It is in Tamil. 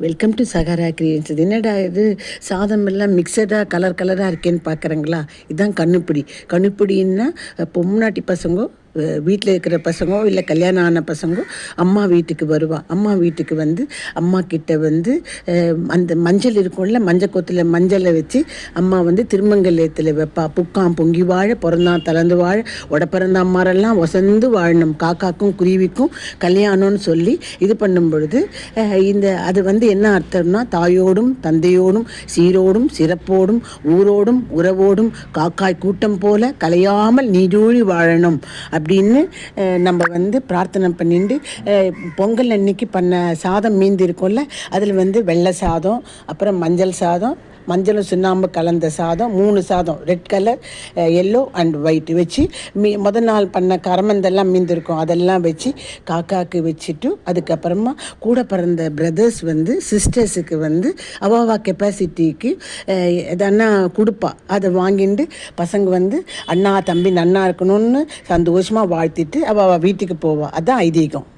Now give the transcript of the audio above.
Welcome to Sahara creations. என்னடா இது சாதம் எல்லாம் மிக்சடாக கலராக இருக்கேன்னு பார்க்குறீங்களா? இதுதான் கண்ணுப்பிடின்னா பொம்னாட்டி பசங்க வீட்டில் இருக்கிற பசங்கோ இல்லை கல்யாணம் ஆன பசங்கோ அம்மா வீட்டுக்கு வருவா. அம்மா வீட்டுக்கு வந்து அம்மா கிட்ட வந்து அந்த மஞ்சள் இருக்கும்ல, மஞ்சள் கொத்தில் மஞ்சளை வச்சு அம்மா வந்து திருமங்கல்யத்தில் வைப்பா. புக்காம் பொங்கி வாழ பிறந்தான் தளர்ந்து வாழ உடப்பிறந்த அம்மாரெல்லாம் ஒசந்து வாழணும், காக்காக்கும் குருவிக்கும் கல்யாணம்னு சொல்லி இது பண்ணும் பொழுது அது வந்து என்ன அர்த்தம்னா, தாயோடும் தந்தையோடும் சீரோடும் சிறப்போடும் ஊரோடும் உறவோடும் காக்காய் கூட்டம் போல கலையாமல் நீடூழி வாழணும் அப்படின்னு நம்ம வந்து பிரார்த்தனை பண்ணிட்டு பொங்கல் அன்னைக்கு பண்ண சாதம் மீந்து இருக்கும்ல, அதில் வந்து வெள்ளை சாதம், அப்புறம் மஞ்சள் சாதம், மஞ்சளும் சுண்ணாம்பு கலந்த சாதம், 3 சாதம், red colour, yellow and white வச்சு முதல் நாள் பண்ண கரமந்தெல்லாம் மீந்திருக்கும் அதெல்லாம் வச்சு காக்காவுக்கு வச்சுட்டு, அதுக்கப்புறமா கூட பிறந்த பிரதர்ஸ் வந்து சிஸ்டர்ஸுக்கு வந்து அவாவா கெப்பாசிட்டிக்கு எதனா கொடுப்பா. அதை வாங்கிட்டு பசங்க வந்து அண்ணா தம்பி நன்னா இருக்கணும்னு சந்தோஷமாக வாழ்த்திட்டு அவள் வீட்டுக்கு போவாள். அதுதான் ஐதீகம்.